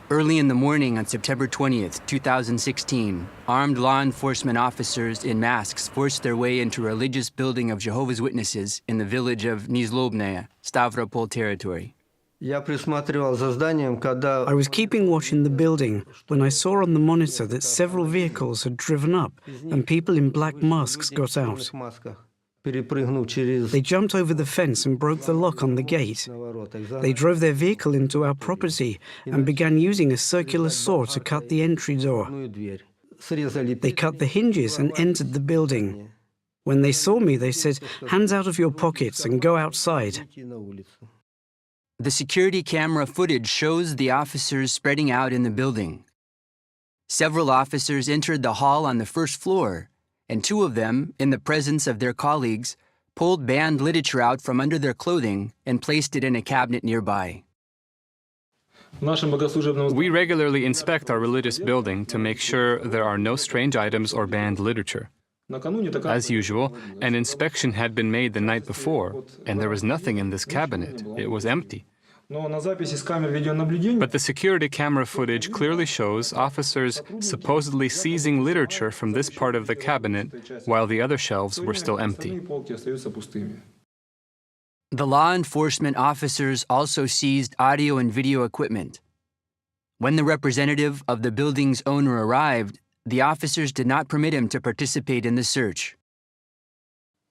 Early in the morning on September 20th, 2016, armed law enforcement officers in masks forced their way into a religious building of Jehovah's Witnesses in the village of Nizlobnaya, Stavropol territory. I was keeping watch in the building when I saw on the monitor that several vehicles had driven up and people in black masks got out. They jumped over the fence and broke the lock on the gate. They drove their vehicle into our property and began using a circular saw to cut the entry door. They cut the hinges and entered the building. When they saw me, they said, "Hands out of your pockets and go outside." The security camera footage shows the officers spreading out in the building. Several officers entered the hall on the first floor, and two of them, in the presence of their colleagues, pulled banned literature out from under their clothing and placed it in a cabinet nearby. We regularly inspect our religious building to make sure there are no strange items or banned literature. As usual, an inspection had been made the night before, and there was nothing in this cabinet. It was empty. But the security camera footage clearly shows officers supposedly seizing literature from this part of the cabinet while the other shelves were still empty. The law enforcement officers also seized audio and video equipment. When the representative of the building's owner arrived, the officers did not permit him to participate in the search.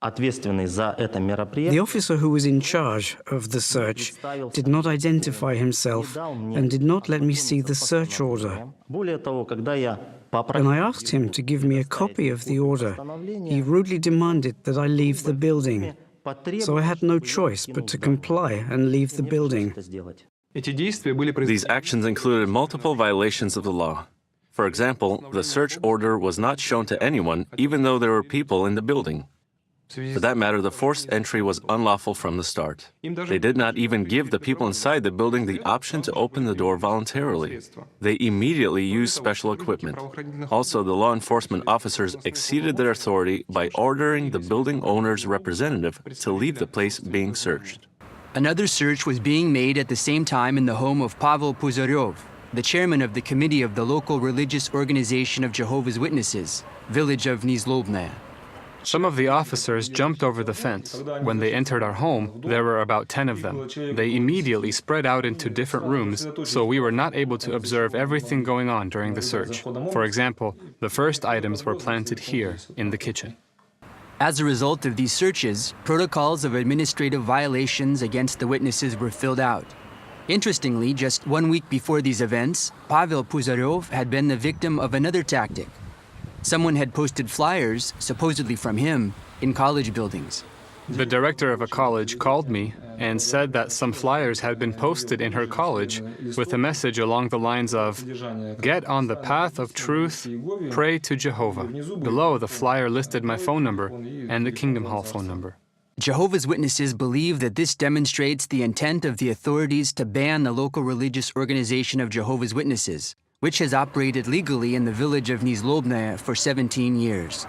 The officer who was in charge of the search did not identify himself and did not let me see the search order. When I asked him to give me a copy of the order, he rudely demanded that I leave the building. So I had no choice but to comply and leave the building. These actions included multiple violations of the law. For example, the search order was not shown to anyone, even though there were people in the building. For that matter, the forced entry was unlawful from the start. They did not even give the people inside the building the option to open the door voluntarily. They immediately used special equipment. Also, the law enforcement officers exceeded their authority by ordering the building owner's representative to leave the place being searched. Another search was being made at the same time in the home of Pavel Puzaryov, the chairman of the committee of the local religious organization of Jehovah's Witnesses, village of Nizlobnaya. Some of the officers jumped over the fence. When they entered our home, there were about 10 of them. They immediately spread out into different rooms, so we were not able to observe everything going on during the search. For example, the first items were planted here, in the kitchen. As a result of these searches, protocols of administrative violations against the witnesses were filled out. Interestingly, just 1 week before these events, Pavel Puzaryov had been the victim of another tactic. Someone had posted flyers, supposedly from him, in college buildings. The director of a college called me and said that some flyers had been posted in her college with a message along the lines of, "Get on the path of truth, pray to Jehovah." Below, the flyer listed my phone number and the Kingdom Hall phone number. Jehovah's Witnesses believe that this demonstrates the intent of the authorities to ban the local religious organization of Jehovah's Witnesses, which has operated legally in the village of Nizlobnaya for 17 years.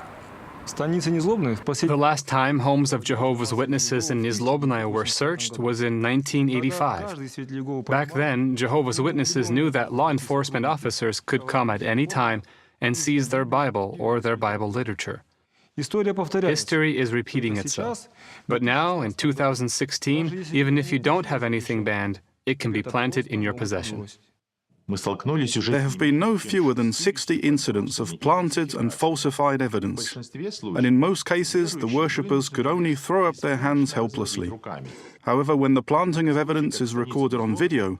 The last time homes of Jehovah's Witnesses in Nizlobnaya were searched was in 1985. Back then, Jehovah's Witnesses knew that law enforcement officers could come at any time and seize their Bible or their Bible literature. History is repeating itself. But now, in 2016, even if you don't have anything banned, it can be planted in your possession. There have been no fewer than 60 incidents of planted and falsified evidence, and in most cases the worshippers could only throw up their hands helplessly. However, when the planting of evidence is recorded on video,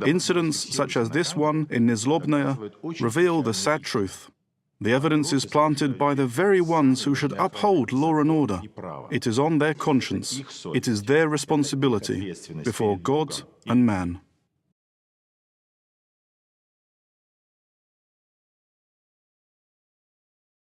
incidents such as this one in Nizlobnaya reveal the sad truth. The evidence is planted by the very ones who should uphold law and order. It is on their conscience. It is their responsibility before God and man.